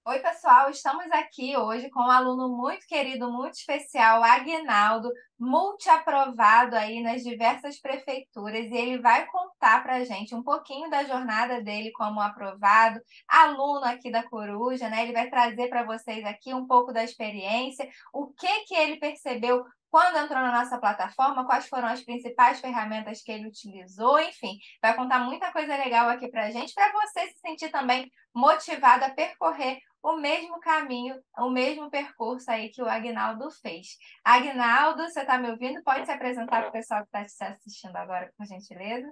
Oi, pessoal, estamos aqui hoje com um aluno muito querido, muito especial, Aguinaldo, multiaprovado aí nas diversas prefeituras, e ele vai contar para a gente um pouquinho da jornada dele como aprovado, aluno aqui da Coruja, né? Ele vai trazer para vocês aqui um pouco da experiência, o que que ele percebeu quando entrou na nossa plataforma, quais foram as principais ferramentas que ele utilizou, enfim, vai contar muita coisa legal aqui para a gente, para você se sentir também motivado a percorrer o mesmo caminho, o mesmo percurso aí que o Agnaldo fez. Agnaldo, você está me ouvindo? Pode se apresentar para o pessoal que está te assistindo agora, por gentileza?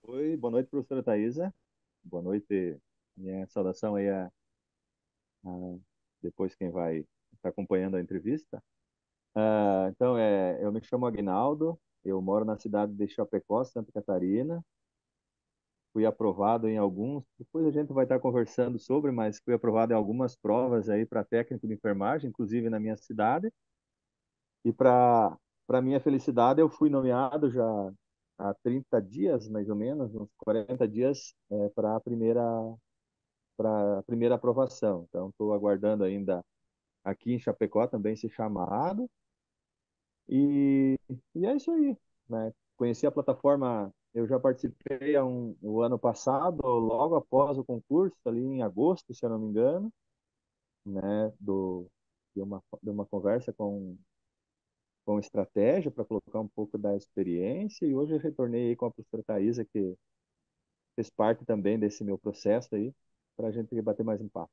Oi, boa noite, professora Thaisa. Boa noite. Minha saudação aí a depois quem vai estar acompanhando a entrevista. Então, eu me chamo Aguinaldo, eu moro na cidade de Chapecó, Santa Catarina. Fui aprovado em alguns, depois a gente vai estar conversando sobre, mas fui aprovado em algumas provas aí para técnico de enfermagem, inclusive na minha cidade. E para minha felicidade, eu fui nomeado já há 30 dias, mais ou menos, uns 40 dias, para a primeira aprovação. Então, estou aguardando ainda aqui em Chapecó também ser chamado. E, e é isso aí, né? Conheci a plataforma, eu já participei o ano passado, logo após o concurso, ali em agosto, se eu não me engano, né? De uma conversa com estratégia para colocar um pouco da experiência. E hoje eu retornei aí com a professora Thaisa, que fez parte também desse meu processo aí, para a gente bater mais um papo.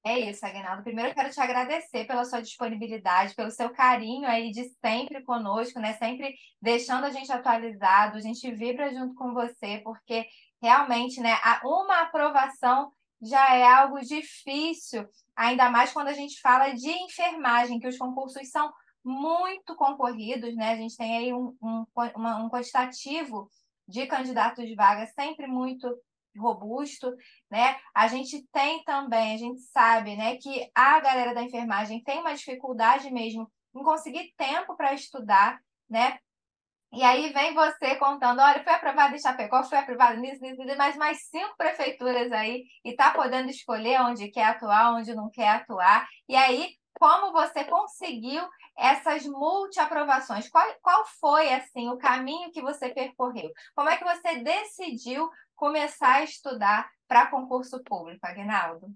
É isso, Aguinaldo. Primeiro eu quero te agradecer pela sua disponibilidade, pelo seu carinho aí de sempre conosco, né? Sempre deixando a gente atualizado, a gente vibra junto com você, porque realmente, né, uma aprovação já é algo difícil, ainda mais quando a gente fala de enfermagem, que os concursos são muito concorridos, né? A gente tem aí um quantitativo de candidatos de vaga sempre muito robusto, né? A gente tem também, a gente sabe, né, que a galera da enfermagem tem uma dificuldade mesmo em conseguir tempo para estudar, né? E aí vem você contando, olha, fui aprovado em Chapecó, fui aprovado nisso, mas mais 5 prefeituras aí e tá podendo escolher onde quer atuar, onde não quer atuar. E aí, como você conseguiu essas multiaprovações? Qual foi, assim, o caminho que você percorreu? Como é que você decidiu começar a estudar para concurso público, Aguinaldo?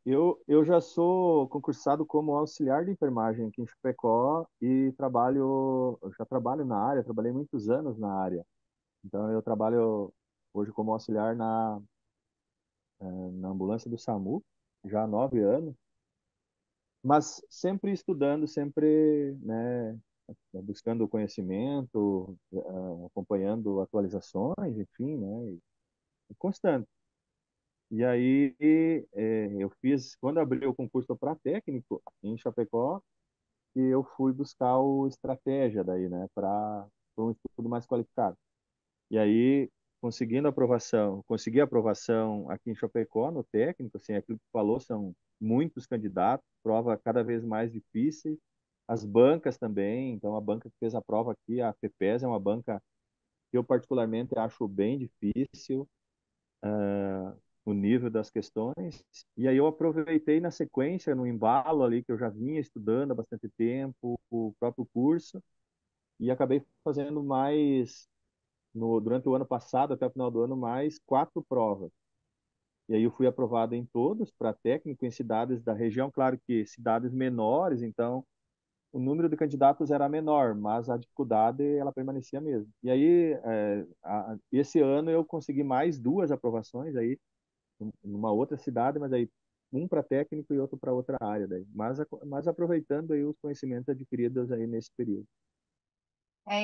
Eu já sou concursado como auxiliar de enfermagem aqui em Chapecó e eu já trabalho na área, trabalhei muitos anos na área. Então eu trabalho hoje como auxiliar na ambulância do SAMU, já há 9 anos, mas sempre estudando, sempre, né, buscando conhecimento, acompanhando atualizações, enfim, né, e constante. E aí eu fiz, quando abriu o concurso para técnico em Chapecó, que eu fui buscar o estratégia daí, né, para um estudo mais qualificado. E aí, consegui a aprovação aqui em Chapecó, no técnico, assim, aquilo que falou, são muitos candidatos, prova cada vez mais difícil, as bancas também, então a banca que fez a prova aqui, a FEPES, é uma banca que eu particularmente acho bem difícil, o nível das questões, e aí eu aproveitei na sequência, no embalo ali que eu já vinha estudando há bastante tempo, o próprio curso, e acabei fazendo mais durante o ano passado, até o final do ano, mais 4 provas. E aí eu fui aprovado em todos para técnico em cidades da região. Claro que cidades menores, então o número de candidatos era menor, mas a dificuldade ela permanecia a mesma. E aí esse ano eu consegui mais 2 aprovações aí numa outra cidade, mas aí um para técnico e outro para outra área daí. Mas aproveitando aí os conhecimentos adquiridos aí nesse período.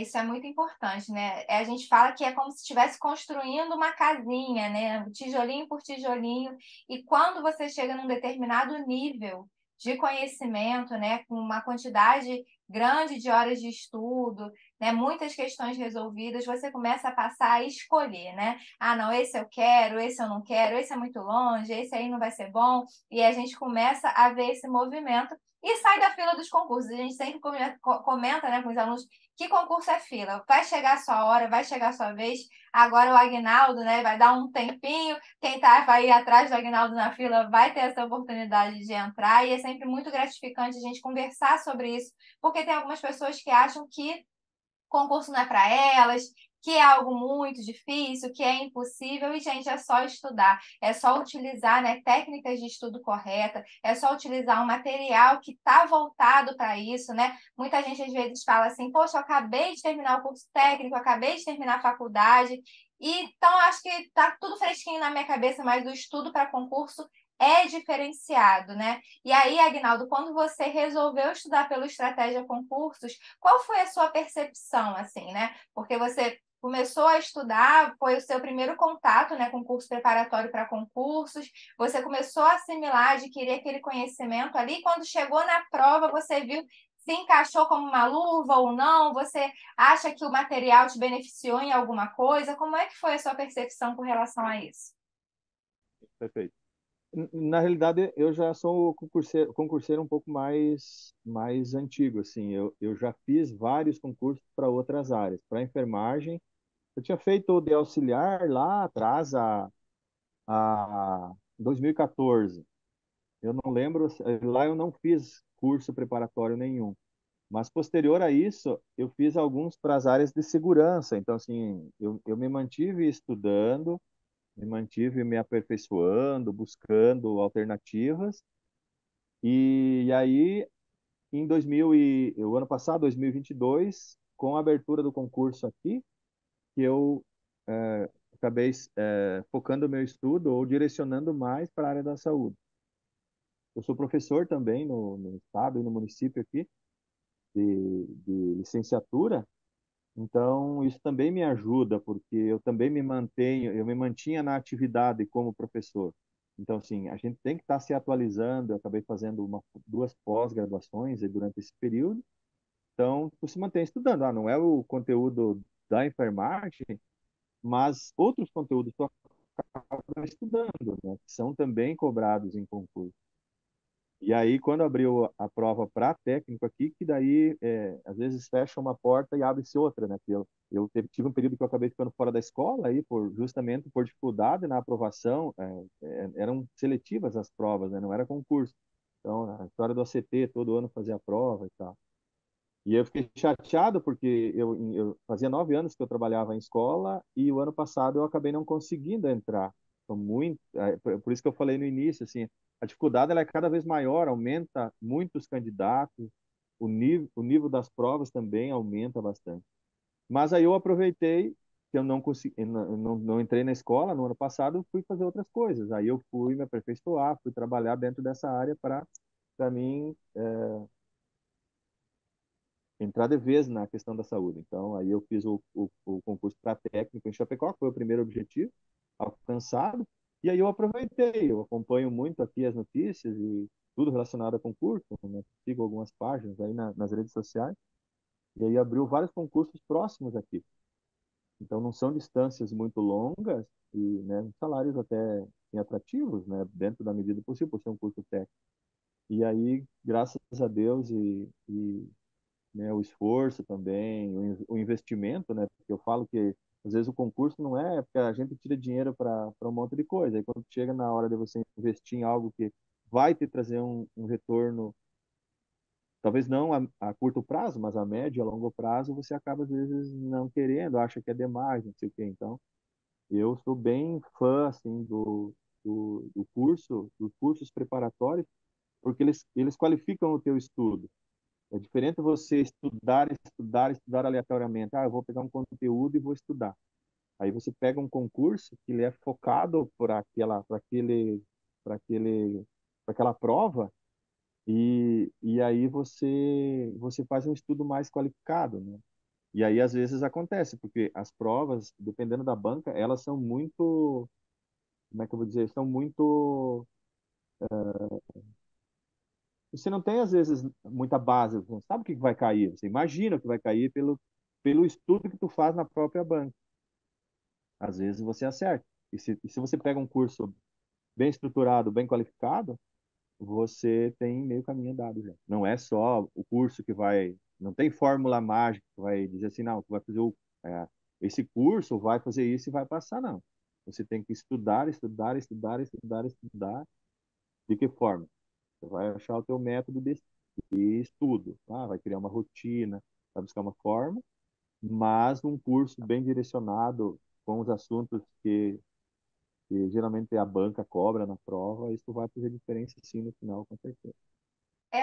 Isso é muito importante, né? A gente fala que é como se estivesse construindo uma casinha, né? Tijolinho por tijolinho. E quando você chega num determinado nível de conhecimento, né? Com uma quantidade grande de horas de estudo, né, muitas questões resolvidas, você começa a passar a escolher, né? Ah, não, esse eu quero, esse eu não quero, esse é muito longe, esse aí não vai ser bom, e a gente começa a ver esse movimento e sai da fila dos concursos. A gente sempre comenta, né, com os alunos que concurso é fila. Vai chegar a sua hora, vai chegar a sua vez. Agora o Agnaldo, né, vai dar um tempinho. Quem tá vai ir atrás do Agnaldo na fila vai ter essa oportunidade de entrar. E é sempre muito gratificante a gente conversar sobre isso, porque tem algumas pessoas que acham que concurso não é para elas, que é algo muito difícil, que é impossível, e, gente, é só estudar, é só utilizar, né, técnicas de estudo correta, é só utilizar um material que está voltado para isso, né? Muita gente às vezes fala assim, poxa, eu acabei de terminar o curso técnico, eu acabei de terminar a faculdade, e então acho que está tudo fresquinho na minha cabeça, mas o estudo para concurso é diferenciado, né? E aí, Agnaldo, quando você resolveu estudar pelo Estratégia Concursos, qual foi a sua percepção, assim, né? Porque você começou a estudar, foi o seu primeiro contato, né, com curso preparatório para concursos, você começou a assimilar, adquirir aquele conhecimento ali, quando chegou na prova, você viu se encaixou como uma luva ou não, você acha que o material te beneficiou em alguma coisa? Como é que foi a sua percepção com relação a isso? Perfeito. Na realidade, eu já sou concurseiro um pouco mais antigo, assim. Eu já fiz vários concursos para outras áreas. Para enfermagem, eu tinha feito o de auxiliar lá atrás, a 2014. Eu não lembro, lá eu não fiz curso preparatório nenhum. Mas posterior a isso, eu fiz alguns para as áreas de segurança. Então, assim, eu me mantive estudando, me mantive me aperfeiçoando, buscando alternativas. E aí, o ano passado, 2022, com a abertura do concurso aqui, que eu acabei focando o meu estudo ou direcionando mais para a área da saúde. Eu sou professor também no estado e no município aqui de licenciatura, então isso também me ajuda, porque eu me mantinha na atividade como professor. Então, assim, a gente tem que estar se atualizando. Eu acabei fazendo duas pós-graduações durante esse período. Então, tu se mantém estudando. Ah, não é o conteúdo da enfermagem, mas outros conteúdos tu acaba estudando, né? Que são também cobrados em concurso. E aí, quando abriu a prova para técnico aqui, que daí, às vezes, fecha uma porta e abre-se outra, né? Tive um período que eu acabei ficando fora da escola, aí, justamente por dificuldade na aprovação, eram seletivas as provas, né? Não era concurso. Então, a história do ACT, todo ano fazia a prova e tal. E eu fiquei chateado porque eu fazia 9 anos que eu trabalhava em escola e o ano passado eu acabei não conseguindo entrar. Então, por isso que eu falei no início, assim, a dificuldade ela é cada vez maior, aumenta muitos candidatos, o nível das provas também aumenta bastante. Mas aí eu aproveitei que eu não consegui, eu não entrei na escola no ano passado, fui fazer outras coisas. Aí eu fui me aperfeiçoar, fui trabalhar dentro dessa área para mim entrar de vez na questão da saúde. Então, aí eu fiz o concurso para técnico em Chapecó, que foi o primeiro objetivo alcançado, e aí eu aproveitei, eu acompanho muito aqui as notícias e tudo relacionado a concurso, né? Sigo algumas páginas aí nas redes sociais, e aí abriu vários concursos próximos aqui. Então, não são distâncias muito longas e, né, salários até assim, atrativos, né, dentro da medida possível, por ser um curso técnico. E aí, graças a Deus né, o esforço também, o investimento, né? Porque eu falo que às vezes o concurso não é porque a gente tira dinheiro para um monte de coisa. Aí quando chega na hora de você investir em algo que vai te trazer um retorno, talvez não a curto prazo, mas a médio, a longo prazo, você acaba às vezes não querendo, acha que é demais, não sei o quê. Então, eu sou bem fã assim do curso, dos cursos preparatórios, porque eles qualificam o teu estudo. É diferente você estudar, estudar, estudar aleatoriamente. Ah, eu vou pegar um conteúdo e vou estudar. Aí você pega um concurso que ele é focado para aquela prova e aí você faz um estudo mais qualificado, né? E aí às vezes acontece, porque as provas, dependendo da banca, elas são muito, como é que eu vou dizer, são muito. Você não tem às vezes muita base, você não sabe o que vai cair, você imagina o que vai cair pelo estudo que tu faz na própria banca. Às vezes você acerta. E se você pega um curso bem estruturado, bem qualificado, você tem meio caminho andado já. Não é só o curso que vai, não tem fórmula mágica que vai dizer assim, não, tu vai fazer esse curso, vai fazer isso e vai passar, não. Você tem que estudar, estudar, estudar, estudar, estudar. De que forma? Você vai achar o teu método de estudo, tá? Vai criar uma rotina, vai buscar uma forma, mas um curso bem direcionado com os assuntos que geralmente a banca cobra na prova, isso vai fazer diferença sim no final, com certeza.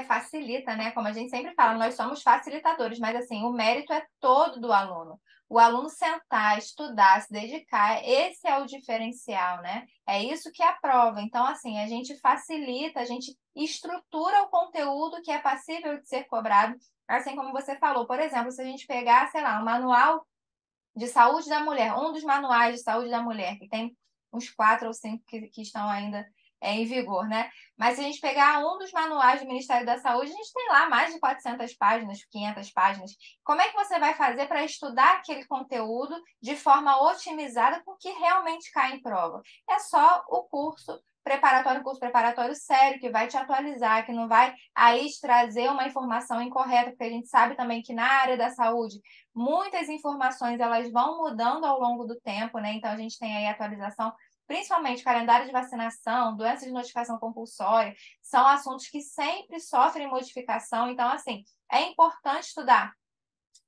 Facilita, né? Como a gente sempre fala, nós somos facilitadores, mas assim, o mérito é todo do aluno. O aluno sentar, estudar, se dedicar, esse é o diferencial, né? É isso que é a prova. Então, assim, a gente facilita, a gente estrutura o conteúdo que é passível de ser cobrado, assim como você falou. Por exemplo, se a gente pegar, sei lá, um manual de saúde da mulher, um dos manuais de saúde da mulher, que tem uns 4 ou 5 que estão ainda em vigor, né? Mas se a gente pegar um dos manuais do Ministério da Saúde, a gente tem lá mais de 400 páginas, 500 páginas. Como é que você vai fazer para estudar aquele conteúdo de forma otimizada com que realmente cai em prova? É só o curso preparatório sério, que vai te atualizar, que não vai aí te trazer uma informação incorreta, porque a gente sabe também que na área da saúde muitas informações elas vão mudando ao longo do tempo, né? Então a gente tem aí atualização, principalmente calendário de vacinação, doenças de notificação compulsória, são assuntos que sempre sofrem modificação. Então, assim, é importante estudar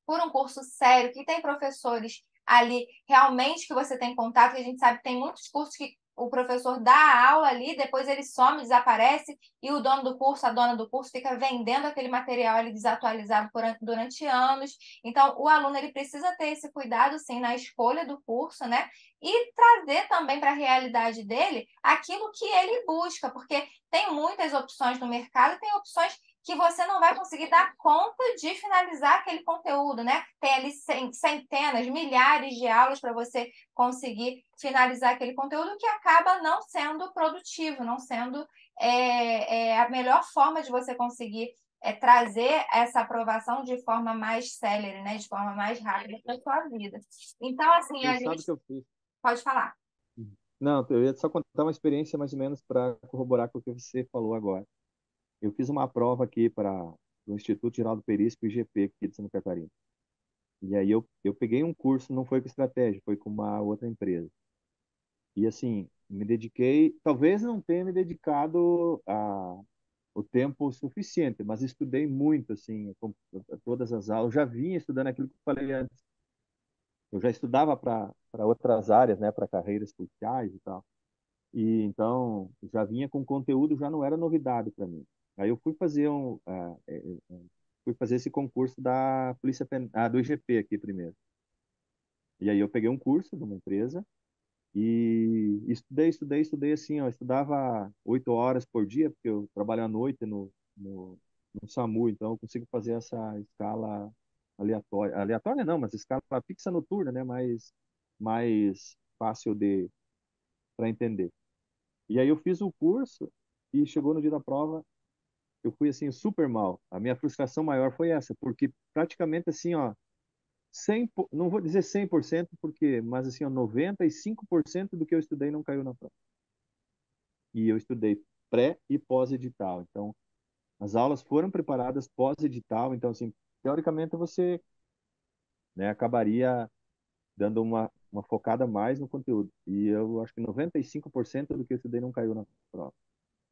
por um curso sério, que tem professores ali realmente que você tem contato, que a gente sabe que tem muitos cursos que o professor dá a aula ali, depois ele some, desaparece, e o dono do curso, a dona do curso, fica vendendo aquele material ali desatualizado durante anos. Então, o aluno ele precisa ter esse cuidado, sim, na escolha do curso, né? E trazer também para a realidade dele aquilo que ele busca, porque tem muitas opções no mercado, tem opções que você não vai conseguir dar conta de finalizar aquele conteúdo, né? Tem ali centenas, milhares de aulas para você conseguir finalizar aquele conteúdo que acaba não sendo produtivo, não sendo a melhor forma de você conseguir trazer essa aprovação de forma mais célere, né? De forma mais rápida para a sua vida. Então, assim, Você a sabe gente que eu fiz. pode falar. Não, eu ia só contar uma experiência mais ou menos para corroborar com o que você falou agora. Eu fiz uma prova aqui para o Instituto Geraldo Perisco, IGP, aqui de Santa Catarina. E aí eu peguei um curso, não foi com estratégia, foi com uma outra empresa. E assim, me dediquei, talvez não tenha me dedicado o tempo suficiente, mas estudei muito, assim, todas as aulas. Eu já vinha estudando aquilo que eu falei antes. Eu já estudava para outras áreas, né, para carreiras policiais e tal. E então já vinha com conteúdo, já não era novidade para mim. Aí eu fui fazer esse concurso da do IGP aqui primeiro. E aí eu peguei um curso de uma empresa e estudei assim, ó, eu estudava 8 horas por dia, porque eu trabalho à noite no SAMU, então eu consigo fazer essa escala aleatória. Aleatória não, mas escala fixa noturna, né? Mais fácil de para entender. E aí eu fiz o curso e chegou no dia da prova, eu fui assim super mal. A minha frustração maior foi essa, porque praticamente assim, ó, 100, não vou dizer 100% porque, mas assim, ó, 95% do que eu estudei não caiu na prova. E eu estudei pré e pós-edital. Então, as aulas foram preparadas pós-edital, então assim, teoricamente você, né, acabaria dando uma focada mais no conteúdo. E eu acho que 95% do que eu estudei não caiu na prova.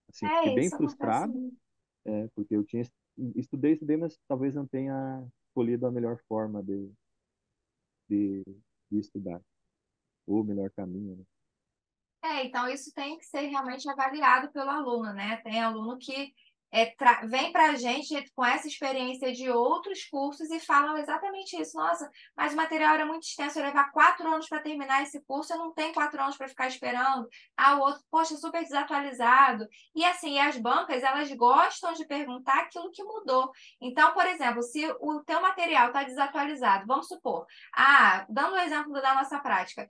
Assim, fiquei bem Isso acontece frustrado. muito. Porque eu tinha estudei, mas talvez não tenha escolhido a melhor forma de, de estudar, ou o melhor caminho, né? Então isso tem que ser realmente avaliado pelo aluno, né? Tem aluno que vem para a gente com essa experiência de outros cursos e falam exatamente isso. Nossa, mas o material era muito extenso, eu ia levar 4 anos para terminar esse curso, eu não tenho 4 anos para ficar esperando. Ah, o outro, poxa, super desatualizado. E assim, as bancas, elas gostam de perguntar aquilo que mudou. Então, por exemplo, se o teu material está desatualizado, vamos supor, dando o exemplo da nossa prática,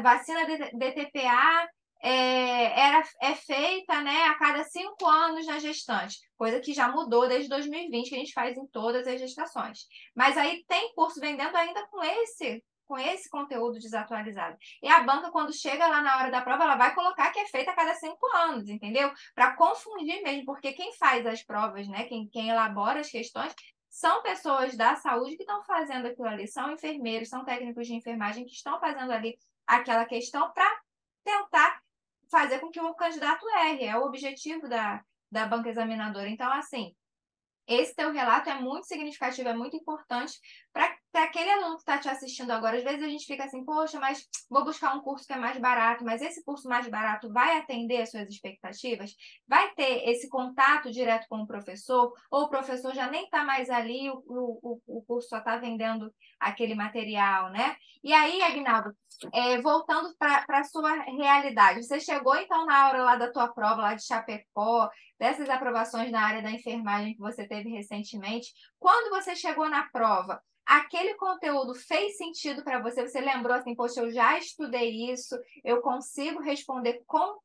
vacina DTPA é feita, né, a cada 5 anos na gestante, coisa que já mudou desde 2020, que a gente faz em todas as gestações. Mas aí tem curso vendendo ainda com esse conteúdo desatualizado. E a banca, quando chega lá na hora da prova, ela vai colocar que é feita a cada 5 anos, entendeu? Para confundir mesmo, porque quem faz as provas, né, quem elabora as questões, são pessoas da saúde que estão fazendo aquilo ali, são enfermeiros, são técnicos de enfermagem que estão fazendo ali aquela questão para tentar fazer com que o candidato erre. É o objetivo da banca examinadora. Então, assim, esse teu relato é muito significativo, é muito importante para aquele aluno que está te assistindo agora. Às vezes a gente fica assim, poxa, mas vou buscar um curso que é mais barato, mas esse curso mais barato vai atender as suas expectativas? Vai ter esse contato direto com o professor? Ou o professor já nem está mais ali, o curso só está vendendo aquele material, né? E aí, Agnaldo, voltando para a sua realidade, você chegou então na hora lá da tua prova, lá de Chapecó, dessas aprovações na área da enfermagem que você teve recentemente, quando você chegou na prova, aquele conteúdo fez sentido para você? Você lembrou assim, poxa, eu já estudei isso, eu consigo responder com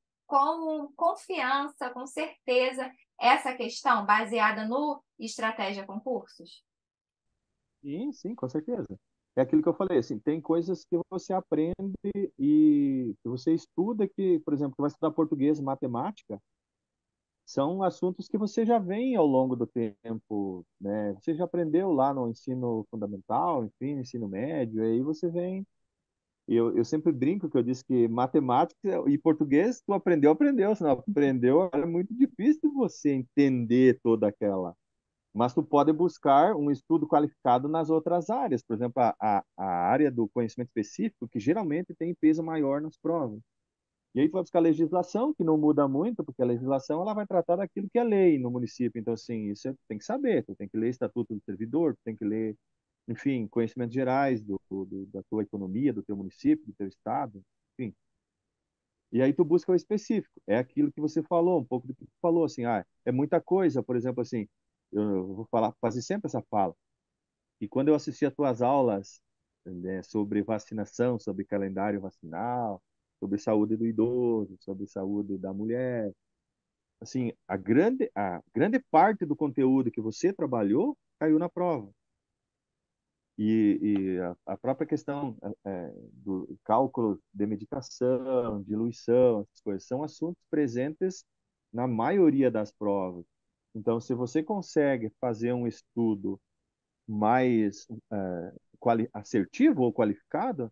confiança, com certeza, essa questão baseada no Estratégia Concursos? Sim, sim, com certeza. É aquilo que eu falei, assim, tem coisas que você aprende e que você estuda que, por exemplo, que vai estudar português, matemática, são assuntos que você já vem ao longo do tempo, né? Você já aprendeu lá no ensino fundamental, enfim, no ensino médio, e aí você vem. Eu sempre brinco que eu disse que matemática e português, tu aprendeu, aprendeu. Se não aprendeu, é muito difícil você entender toda aquela. Mas tu pode buscar um estudo qualificado nas outras áreas, por exemplo, a área do conhecimento específico, que geralmente tem peso maior nas provas. E aí tu vai buscar legislação, que não muda muito, porque a legislação ela vai tratar daquilo que é lei no município. Então, assim, isso tu tem que saber, tu tem que ler Estatuto do Servidor, tu tem que ler, enfim, conhecimentos gerais da tua economia, do teu município, do teu estado, enfim. E aí tu busca o específico. É aquilo que você falou, um pouco do que tu falou, assim, é muita coisa, por exemplo, assim, eu vou falar, fazer sempre essa fala. E quando eu assisti as tuas aulas, né, sobre vacinação, sobre calendário vacinal, sobre saúde do idoso, sobre saúde da mulher, assim, a grande parte do conteúdo que você trabalhou caiu na prova. E a própria questão do cálculo de medicação, diluição, essas coisas, são assuntos presentes na maioria das provas. Então, se você consegue fazer um estudo mais assertivo ou qualificado,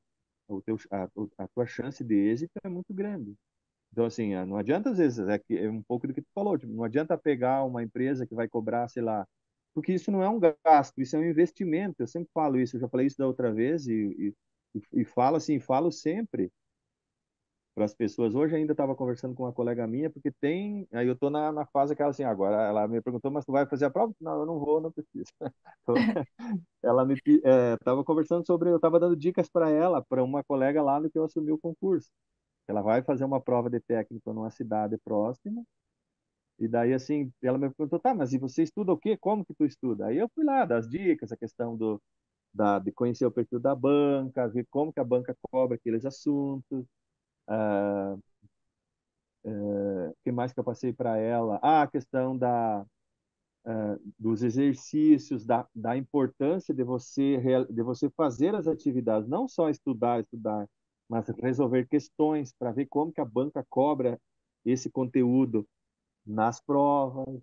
a tua chance de êxito é muito grande. Então, assim, não adianta às vezes, é um pouco do que tu falou, tipo, não adianta pegar uma empresa que vai cobrar, sei lá, porque isso não é um gasto, isso é um investimento. Eu sempre falo isso, eu já falei isso da outra vez e falo assim, falo sempre para as pessoas. Hoje ainda estava conversando com uma colega minha, porque aí eu estou na fase que ela assim, agora ela me perguntou, mas tu vai fazer a prova? Não, eu não vou, não preciso. Ela me estava conversando sobre, eu estava dando dicas para ela, para uma colega lá no que eu assumi o concurso. Ela vai fazer uma prova de técnico numa cidade próxima, e daí assim, ela me perguntou, tá, mas e você estuda o quê? Como que tu estuda? Aí eu fui lá, das dicas, a questão de conhecer o perfil da banca, ver como que a banca cobra aqueles assuntos, o que mais que eu passei para ela? A questão dos exercícios, da importância de você fazer as atividades, não só estudar, estudar, mas resolver questões para ver como que a banca cobra esse conteúdo nas provas.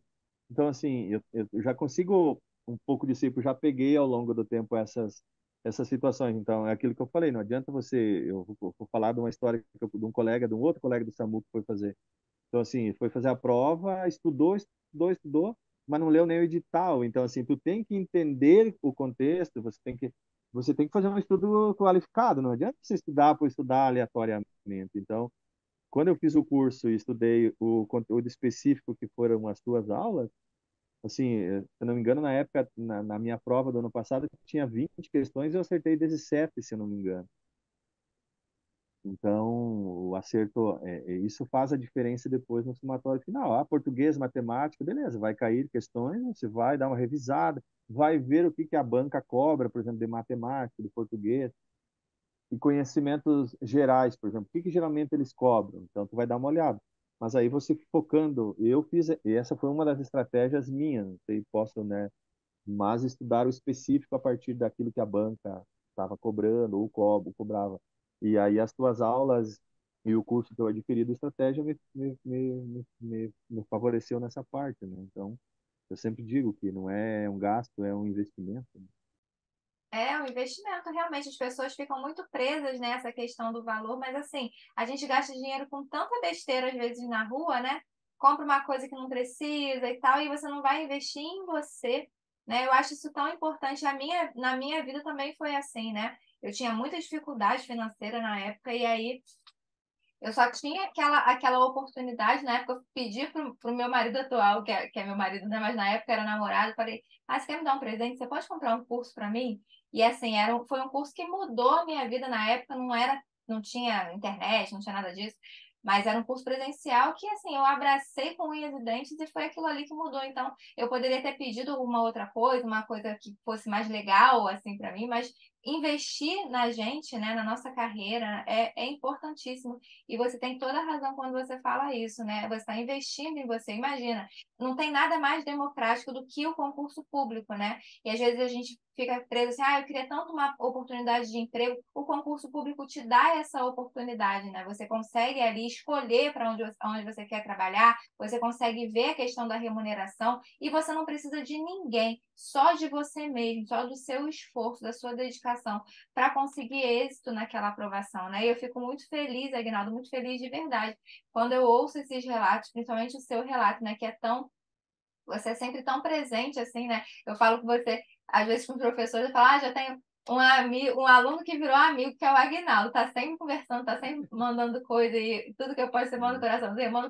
Então, assim, eu já consigo um pouco disso aí, porque eu já peguei ao longo do tempo essas situações. Então, é aquilo que eu falei, não adianta eu vou falar de uma história de um colega, de um outro colega do SAMU que foi fazer. Então, assim, foi fazer a prova, estudou, estudou, estudou, mas não leu nem o edital. Então, assim, tu tem que entender o contexto, você tem que fazer um estudo qualificado, não adianta você estudar por estudar aleatoriamente. Então, quando eu fiz o curso e estudei o conteúdo específico que foram as tuas aulas, assim, se eu não me engano, na época, na minha prova do ano passado, tinha 20 questões e eu acertei 17, se eu não me engano. Então, o acerto, isso faz a diferença depois no somatório final. Português, matemática, beleza, vai cair questões, você vai dar uma revisada, vai ver o que que a banca cobra, por exemplo, de matemática, de português. e conhecimentos gerais, por exemplo, o que geralmente eles cobram? Então, tu vai dar uma olhada. Mas aí você focando, eu fiz, e essa foi uma das estratégias minhas, não sei, posso, né, mas estudar o específico a partir daquilo que a banca estava cobrando ou cobrava. E aí as tuas aulas e o curso que eu adquiri de estratégia me favoreceu nessa parte, né? Então, eu sempre digo que não é um gasto, é um investimento. Né? É um investimento, realmente. As pessoas ficam muito presas nessa questão do valor, mas assim, a gente gasta dinheiro com tanta besteira às vezes na rua, né? Compra uma coisa que não precisa e tal, e você não vai investir em você, né? Eu acho isso tão importante. Na minha vida também foi assim, né? Eu tinha muita dificuldade financeira na época, e aí eu só tinha aquela oportunidade. Na época, eu pedi pro meu marido atual, que é meu marido, né? Mas na época era namorado, falei, ah, você quer me dar um presente? Você pode comprar um curso para mim? E assim, foi um curso que mudou a minha vida na época, não tinha internet, não tinha nada disso. Mas era um curso presencial que, assim, eu abracei com unhas e dentes e foi aquilo ali que mudou. Então, eu poderia ter pedido uma outra coisa, uma coisa que fosse mais legal, assim, para mim, mas investir na gente, né, na nossa carreira, é importantíssimo. E você tem toda a razão quando você fala isso, né? Você está investindo em você. Imagina, não tem nada mais democrático do que o concurso público, né? E às vezes a gente fica preso assim, ah, eu queria tanto uma oportunidade de emprego. O concurso público te dá essa oportunidade, né? Você consegue ali escolher para onde você quer trabalhar, você consegue ver a questão da remuneração e você não precisa de ninguém, só de você mesmo, só do seu esforço, da sua dedicação para conseguir êxito naquela aprovação, né? E eu fico muito feliz, Agnaldo, muito feliz de verdade, quando eu ouço esses relatos, principalmente o seu relato, né, que é tão, você é sempre tão presente assim, né? Eu falo com você, às vezes com professores, eu falo, ah, já tenho um aluno que virou amigo, que é o Agnaldo, tá sempre conversando, tá sempre mandando coisa e tudo que eu posso, você manda o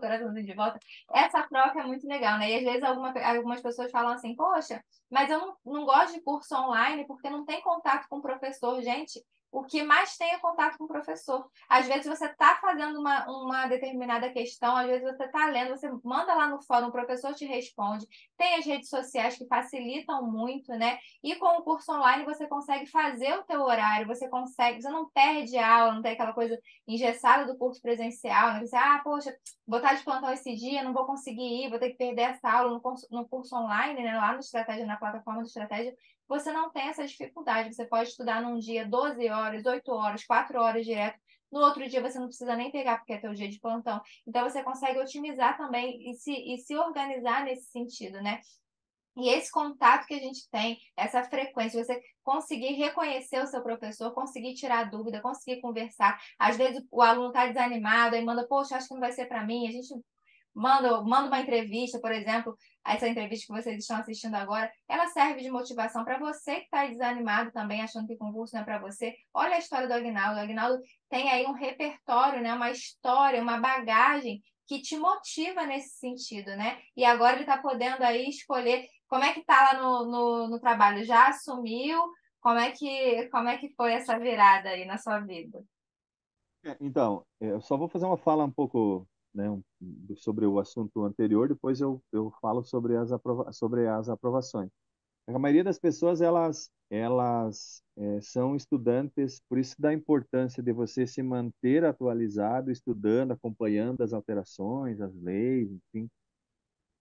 coraçãozinho de volta. Essa troca é muito legal, né? E às vezes algumas pessoas falam assim, poxa, mas eu não gosto de curso online porque não tem contato com o professor. Gente, o que mais tem é contato com o professor. Às vezes você está fazendo uma determinada questão, às vezes você está lendo, você manda lá no fórum, o professor te responde. Tem as redes sociais que facilitam muito, né? E com o curso online você consegue fazer o teu horário, você não perde aula, não tem aquela coisa engessada do curso presencial, né? Você, ah, poxa, vou estar de plantão esse dia, não vou conseguir ir, vou ter que perder essa aula no curso online, né? Lá no Estratégia, na plataforma do Estratégia, você não tem essa dificuldade. Você pode estudar num dia 12 horas, 8 horas, 4 horas direto. No outro dia você não precisa nem pegar porque é teu dia de plantão. Então você consegue otimizar também e se organizar nesse sentido, né? E esse contato que a gente tem, essa frequência, você conseguir reconhecer o seu professor, conseguir tirar dúvida, conseguir conversar. Às vezes o aluno está desanimado e manda, poxa, acho que não vai ser para mim. A gente manda uma entrevista, por exemplo, essa entrevista que vocês estão assistindo agora, ela serve de motivação para você que está desanimado também, achando que concurso não é para você. Olha a história do Agnaldo. O Agnaldo tem aí um repertório, né? Uma história, uma bagagem que te motiva nesse sentido, né? E agora ele está podendo aí escolher como é que tá lá no trabalho. Já assumiu? Como é que foi essa virada aí na sua vida? Então, eu só vou fazer uma fala um pouco, né, sobre o assunto anterior, depois eu falo sobre sobre as aprovações. A maioria das pessoas, elas são estudantes, por isso da importância de você se manter atualizado, estudando, acompanhando as alterações, as leis, enfim.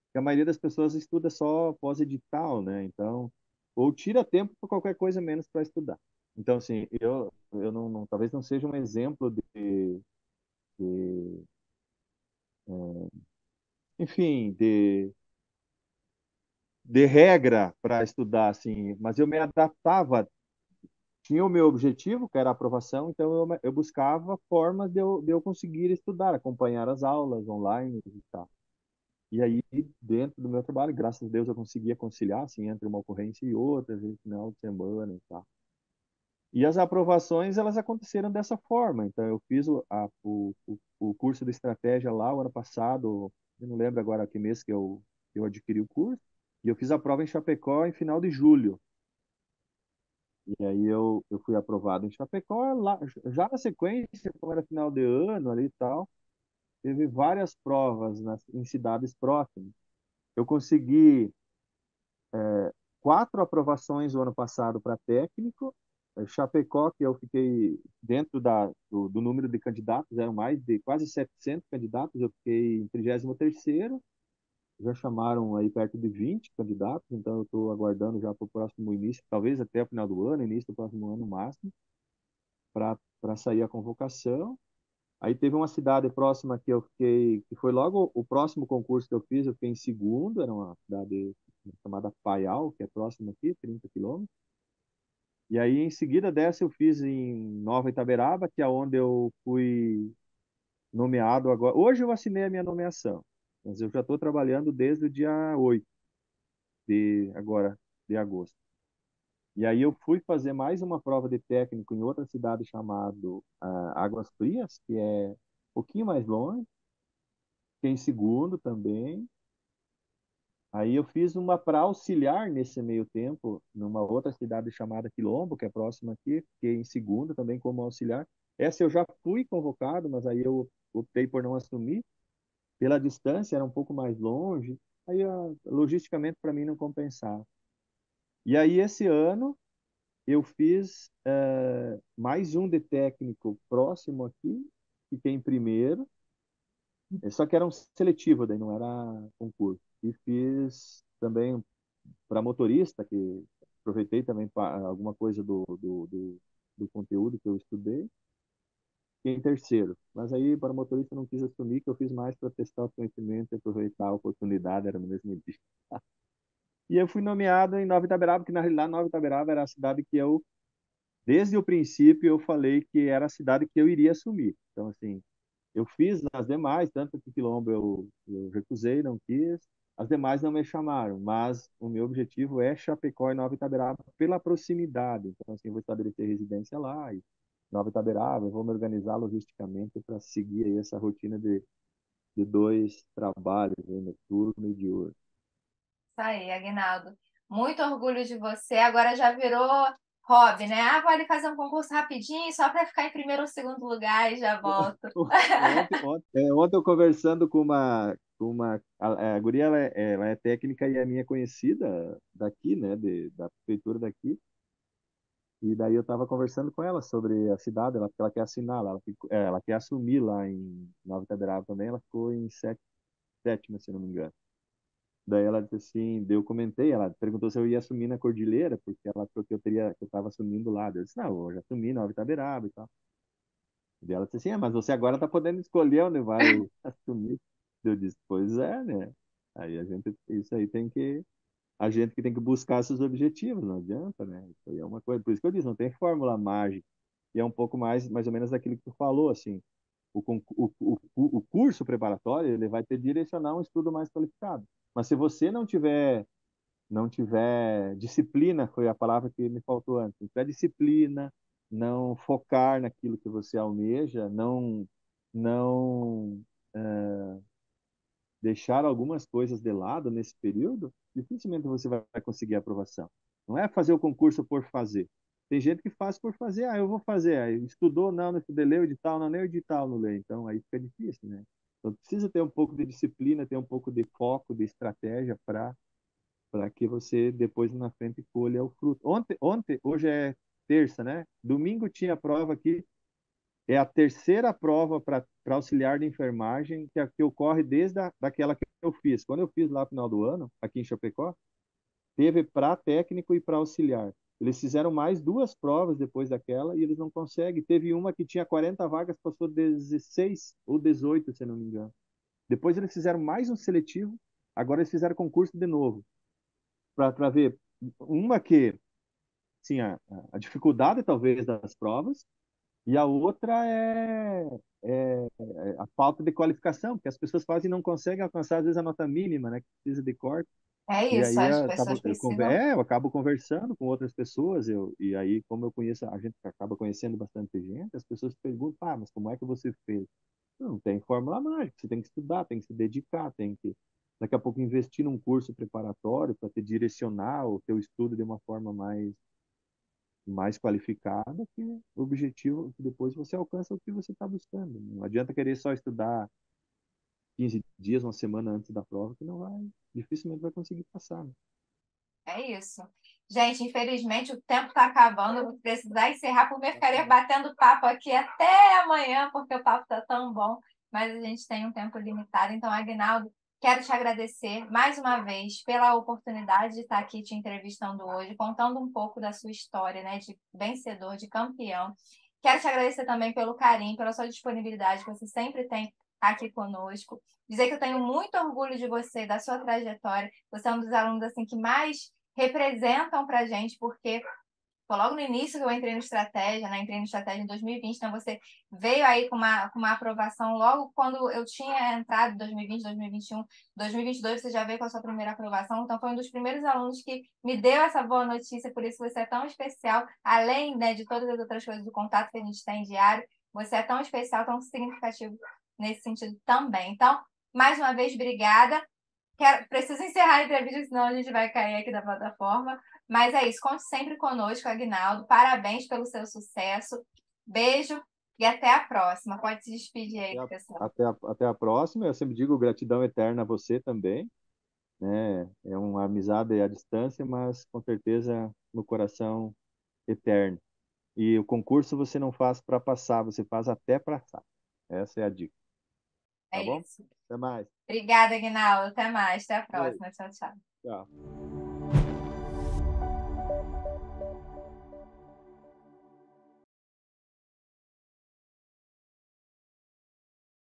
Porque a maioria das pessoas estuda só pós-edital, né? Então, ou tira tempo para qualquer coisa menos para estudar. Então, assim, eu talvez não seja um exemplo de, enfim, de regra para estudar, assim, mas eu me adaptava, tinha o meu objetivo, que era a aprovação, então eu buscava formas de eu conseguir estudar, acompanhar as aulas online e tal. E aí, dentro do meu trabalho, graças a Deus, eu conseguia conciliar, assim, entre uma ocorrência e outra, às vezes, final de semana e tal. E as aprovações, elas aconteceram dessa forma. Então, eu fiz o curso de estratégia lá o ano passado, eu não lembro agora que mês que eu adquiri o curso, e eu fiz a prova em Chapecó em final de julho. E aí eu fui aprovado em Chapecó, lá, já na sequência, como era final de ano ali e tal, teve várias provas em cidades próximas. Eu consegui 4 aprovações o ano passado para técnico Chapecó, que eu fiquei dentro do número de candidatos, eram mais de quase 700 candidatos, eu fiquei em 33º, já chamaram aí perto de 20 candidatos, então eu estou aguardando já para o próximo início, talvez até o final do ano, início do próximo ano máximo, para sair a convocação. Aí teve uma cidade próxima que eu fiquei, que foi logo o próximo concurso que eu fiz, eu fiquei em segundo, era uma cidade chamada Paial, que é próxima aqui, 30 quilômetros. E aí, em seguida dessa, eu fiz em Nova Itaberaba, que é onde eu fui nomeado agora. Hoje eu assinei a minha nomeação, mas eu já estou trabalhando desde o dia 8 agora, de agosto. E aí eu fui fazer mais uma prova de técnico em outra cidade chamado Águas Frias, que é um pouquinho mais longe, fiquei em segundo também. Aí eu fiz uma para auxiliar nesse meio tempo, numa outra cidade chamada Quilombo, que é próxima aqui, fiquei em segundo também como auxiliar. Essa eu já fui convocado, mas aí eu optei por não assumir. Pela distância, era um pouco mais longe, aí logisticamente para mim não compensava. E aí esse ano eu fiz mais um de técnico próximo aqui, fiquei em primeiro, só que era um seletivo, daí não era concurso. E fiz também para motorista, que aproveitei também alguma coisa do conteúdo que eu estudei, fiquei em terceiro. Mas aí, para motorista, eu não quis assumir, que eu fiz mais para testar o conhecimento e aproveitar a oportunidade, era no mesmo dia. E eu fui nomeado em Nova Itaberaba, que na realidade Nova Itaberaba era a cidade que eu, desde o princípio, eu falei que era a cidade que eu iria assumir. Então, assim, eu fiz as demais, tanto que Quilombo eu recusei, não quis. As demais não me chamaram, mas o meu objetivo é Chapecó e Nova Itaberaba pela proximidade. Então, assim, eu vou estabelecer residência lá e Nova Itaberaba, eu vou me organizar logisticamente para seguir aí essa rotina de dois trabalhos, né, noturno e diurno. Isso aí, Aguinaldo. Muito orgulho de você. Agora já virou hobby, né? Ah, vou ali fazer um concurso rapidinho, só para ficar em primeiro ou segundo lugar e já volto. Ontem eu conversando a guria, ela é técnica e é minha conhecida daqui, né, da prefeitura daqui. E daí eu estava conversando com ela sobre a cidade, ela, porque ela quer assinar lá, ela quer assumir lá em Nova Itaberaba também, ela ficou em sétima, se não me engano. Daí ela disse assim, daí eu comentei, ela perguntou se eu ia assumir na Cordilheira, porque ela achou que que eu estava assumindo lá. Daí eu disse, não, eu já assumi Nova Itaberaba e tal. Daí ela disse assim, mas você agora está podendo escolher onde vai assumir. Eu disse, pois é, né? Aí isso aí a gente que tem que buscar seus objetivos, não adianta, né? Isso aí é uma coisa, por isso que eu disse, não tem fórmula mágica. E é um pouco mais ou menos daquilo que tu falou, assim, o curso preparatório, ele vai te direcionar um estudo mais qualificado. Mas se você não tiver disciplina, foi a palavra que me faltou antes, não tiver disciplina, não focar naquilo que você almeja, não deixar algumas coisas de lado nesse período, dificilmente você vai conseguir a aprovação. Não é fazer o concurso por fazer. Tem gente que faz por fazer, eu vou fazer, aí estudou, não estudei, leu o edital, não leu o edital, não leu, então aí fica difícil, né? Então precisa ter um pouco de disciplina, ter um pouco de foco, de estratégia para que você depois na frente colha o fruto. Hoje é terça, né? Domingo tinha prova aqui, é a terceira prova para auxiliar de enfermagem que ocorre desde daquela que eu fiz. Quando eu fiz lá no final do ano, aqui em Chapecó, teve para técnico e para auxiliar. Eles fizeram mais duas provas depois daquela e eles não conseguem. Teve uma que tinha 40 vagas, passou 16 ou 18, se não me engano. Depois eles fizeram mais um seletivo, agora eles fizeram concurso de novo, para ver uma que, sim, a dificuldade talvez das provas, e a outra é a falta de qualificação, porque as pessoas fazem e não conseguem alcançar, às vezes, a nota mínima, né, que precisa de corte. É E isso, aí as pessoas precisam. eu acabo conversando com outras pessoas, e aí, como eu conheço, a gente acaba conhecendo bastante gente, as pessoas perguntam, mas como é que você fez? Não tem fórmula mágica, você tem que estudar, tem que se dedicar, tem que, daqui a pouco, investir num curso preparatório para te direcionar o teu estudo de uma forma mais qualificada, que o objetivo que depois você alcança o que você está buscando. Não adianta querer só estudar 15 dias, uma semana antes da prova, que não vai, dificilmente vai conseguir passar, né? É isso. Gente, infelizmente o tempo está acabando, eu vou precisar encerrar, porque eu ficaria batendo papo aqui até amanhã, porque o papo está tão bom, mas a gente tem um tempo limitado. Então, Agnaldo, quero te agradecer mais uma vez pela oportunidade de estar aqui te entrevistando hoje, contando um pouco da sua história, né, de vencedor, de campeão. Quero te agradecer também pelo carinho, pela sua disponibilidade que você sempre tem aqui conosco. Dizer que eu tenho muito orgulho de você, da sua trajetória. Você é um dos alunos assim que mais representam para a gente, porque foi logo no início que eu entrei no Estratégia, né? Entrei no Estratégia em 2020, então você veio aí com uma aprovação logo quando eu tinha entrado em 2020, 2021, 2022 você já veio com a sua primeira aprovação, então foi um dos primeiros alunos que me deu essa boa notícia, por isso você é tão especial, além, né, de todas as outras coisas do contato que a gente tem diário, você é tão especial, tão significativo nesse sentido também. Então, mais uma vez, obrigada. Preciso encerrar a entrevista, senão a gente vai cair aqui da plataforma. Mas é isso, conte sempre conosco, Aguinaldo. Parabéns pelo seu sucesso. Beijo e até a próxima. Pode se despedir aí, pessoal. Até a próxima. Eu sempre digo gratidão eterna a você também, né? É uma amizade à distância, mas com certeza no coração eterno. E o concurso você não faz para passar, você faz até para passar. Essa é a dica, tá É bom? isso. Até mais. Obrigada, Aguinaldo. Até mais. Até a Beijo. próxima. Tchau, tchau. Tchau.